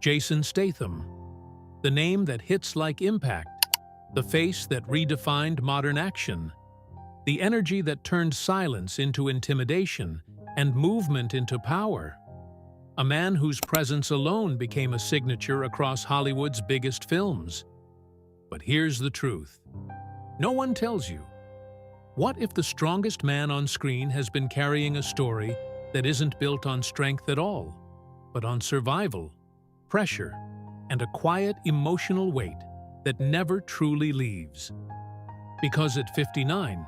Jason Statham, the name that hits like impact, the face that redefined modern action, the energy that turned silence into intimidation and movement into power. A man whose presence alone became a signature across Hollywood's biggest films. But here's the truth. No one tells you. What if the strongest man on screen has been carrying a story that isn't built on strength at all, but on survival, pressure, and a quiet emotional weight that never truly leaves? Because at 59,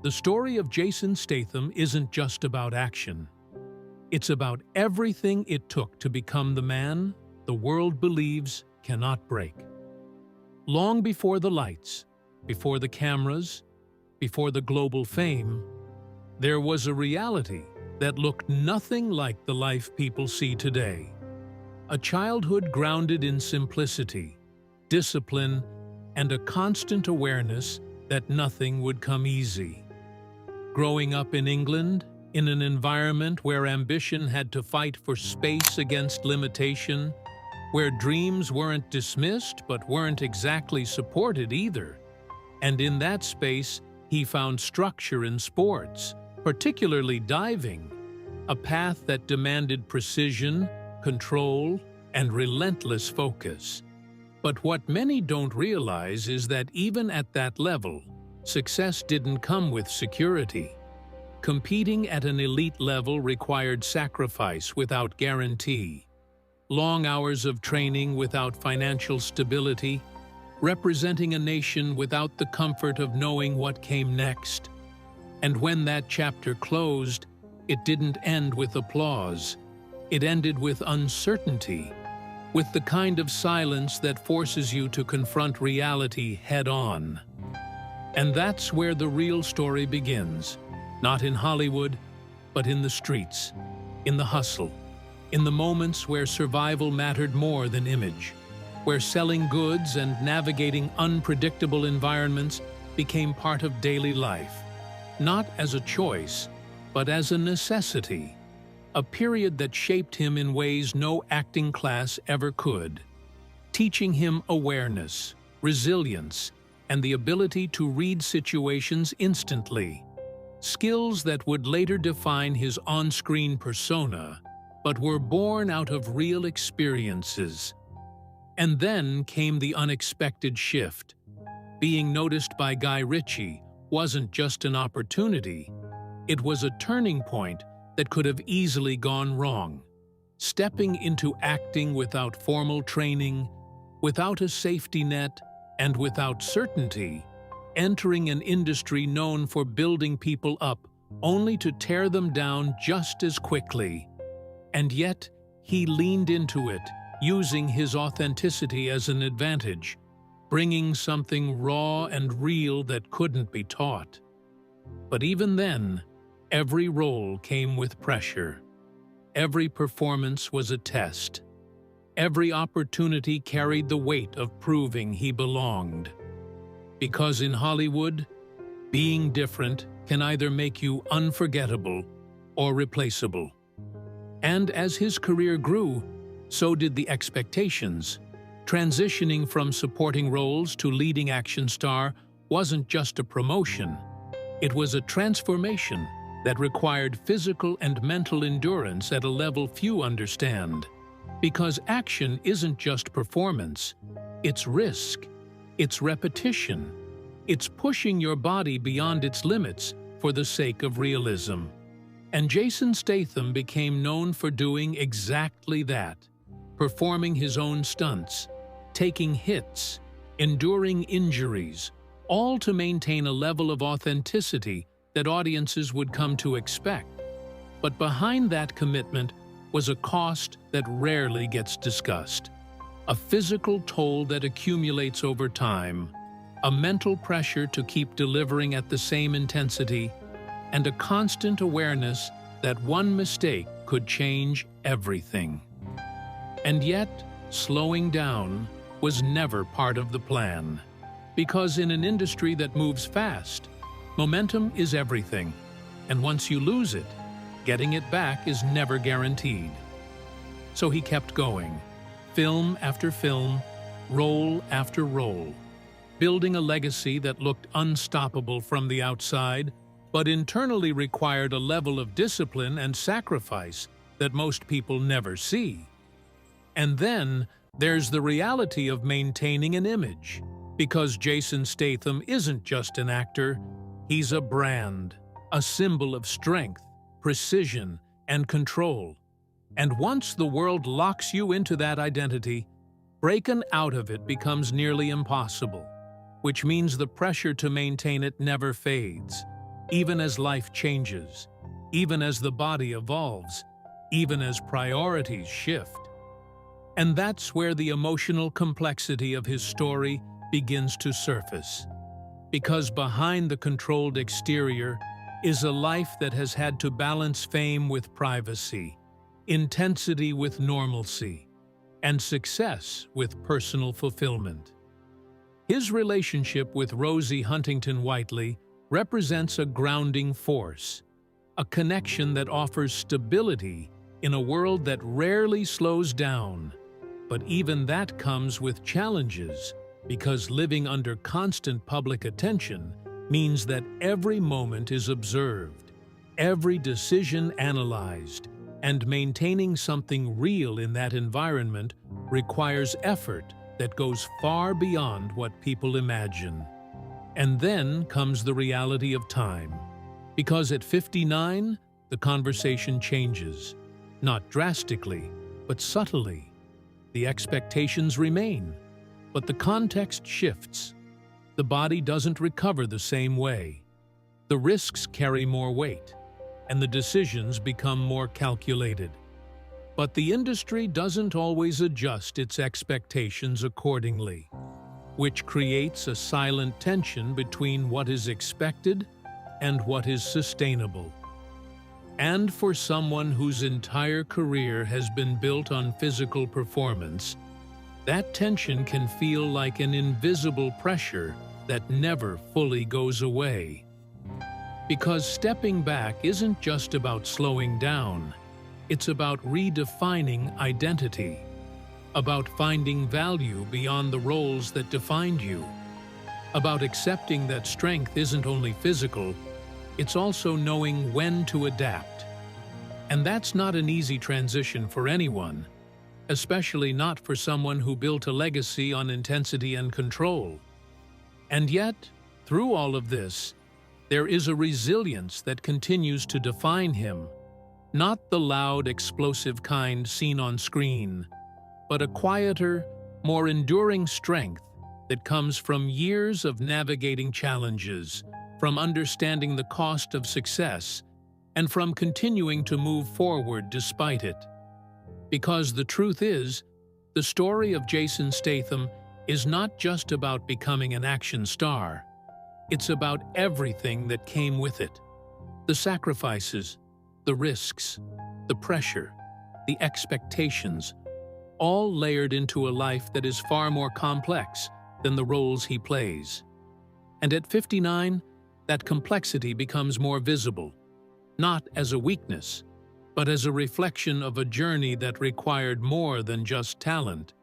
the story of Jason Statham isn't just about action. It's about everything it took to become the man the world believes cannot break. Long before the lights, before the cameras, before the global fame, there was a reality that looked nothing like the life people see today. A childhood grounded in simplicity, discipline, and a constant awareness that nothing would come easy. Growing up in England, in an environment where ambition had to fight for space against limitation, where dreams weren't dismissed but weren't exactly supported either. And in that space, he found structure in sports, particularly diving, a path that demanded precision, control, and relentless focus. But what many don't realize is that even at that level, success didn't come with security. Competing at an elite level required sacrifice without guarantee, long hours of training without financial stability, representing a nation without the comfort of knowing what came next. And when that chapter closed, it didn't end with applause. It ended with uncertainty, with the kind of silence that forces you to confront reality head-on. And that's where the real story begins, not in Hollywood, but in the streets, in the hustle, in the moments where survival mattered more than image, where selling goods and navigating unpredictable environments became part of daily life, not as a choice, but as a necessity, a period that shaped him in ways no acting class ever could, teaching him awareness, resilience, and the ability to read situations instantly, skills that would later define his on-screen persona, but were born out of real experiences. And then came the unexpected shift. Being noticed by Guy Ritchie wasn't just an opportunity, it was a turning point that could have easily gone wrong. Stepping into acting without formal training, without a safety net, and without certainty, entering an industry known for building people up only to tear them down just as quickly. And yet, he leaned into it, using his authenticity as an advantage, bringing something raw and real that couldn't be taught. But even then, every role came with pressure. Every performance was a test. Every opportunity carried the weight of proving he belonged. Because in Hollywood, being different can either make you unforgettable or replaceable. And as his career grew, so did the expectations. Transitioning from supporting roles to leading action star wasn't just a promotion. It was a transformation that required physical and mental endurance at a level few understand. Because action isn't just performance, it's risk, it's repetition, it's pushing your body beyond its limits for the sake of realism. And Jason Statham became known for doing exactly that, performing his own stunts, taking hits, enduring injuries, all to maintain a level of authenticity that audiences would come to expect. But behind that commitment was a cost that rarely gets discussed. A physical toll that accumulates over time, a mental pressure to keep delivering at the same intensity, and a constant awareness that one mistake could change everything. And yet, slowing down was never part of the plan. Because in an industry that moves fast, momentum is everything, and once you lose it, getting it back is never guaranteed. So he kept going, film after film, role after role, building a legacy that looked unstoppable from the outside, but internally required a level of discipline and sacrifice that most people never see. And then there's the reality of maintaining an image, because Jason Statham isn't just an actor, he's a brand, a symbol of strength, precision, and control. And once the world locks you into that identity, breaking out of it becomes nearly impossible, which means the pressure to maintain it never fades, even as life changes, even as the body evolves, even as priorities shift. And that's where the emotional complexity of his story begins to surface. Because behind the controlled exterior is a life that has had to balance fame with privacy, intensity with normalcy, and success with personal fulfillment. His relationship with Rosie Huntington-Whiteley represents a grounding force, a connection that offers stability in a world that rarely slows down. But even that comes with challenges, because living under constant public attention means that every moment is observed, every decision analyzed, and maintaining something real in that environment requires effort that goes far beyond what people imagine. And then comes the reality of time, because at 59, the conversation changes, not drastically, but subtly. The expectations remain, but the context shifts. The body doesn't recover the same way. The risks carry more weight, and the decisions become more calculated. But the industry doesn't always adjust its expectations accordingly, which creates a silent tension between what is expected and what is sustainable. And for someone whose entire career has been built on physical performance, that tension can feel like an invisible pressure that never fully goes away. Because stepping back isn't just about slowing down, it's about redefining identity, about finding value beyond the roles that defined you, about accepting that strength isn't only physical, it's also knowing when to adapt. And that's not an easy transition for anyone, especially not for someone who built a legacy on intensity and control. And yet, through all of this, there is a resilience that continues to define him, not the loud, explosive kind seen on screen, but a quieter, more enduring strength that comes from years of navigating challenges, from understanding the cost of success, and from continuing to move forward despite it. Because the truth is, the story of Jason Statham is not just about becoming an action star. It's about everything that came with it. The sacrifices, the risks, the pressure, the expectations, all layered into a life that is far more complex than the roles he plays. And at 59, that complexity becomes more visible, not as a weakness, but as a reflection of a journey that required more than just talent.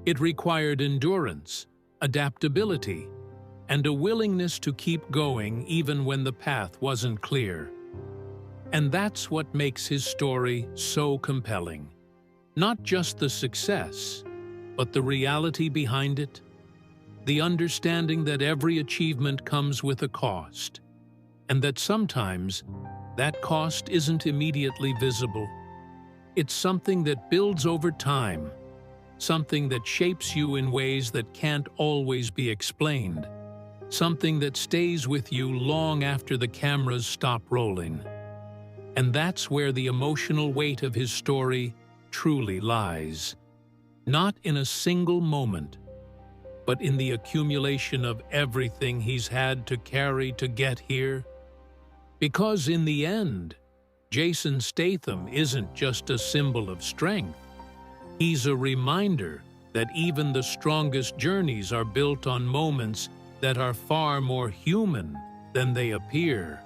It required endurance, adaptability, and a willingness to keep going even when the path wasn't clear. And that's what makes his story so compelling. Not just the success, but the reality behind it, the understanding that every achievement comes with a cost, and that sometimes that cost isn't immediately visible. It's something that builds over time, something that shapes you in ways that can't always be explained, something that stays with you long after the cameras stop rolling. And that's where the emotional weight of his story truly lies. Not in a single moment, but in the accumulation of everything he's had to carry to get here. Because in the end, Jason Statham isn't just a symbol of strength. He's a reminder that even the strongest journeys are built on moments that are far more human than they appear.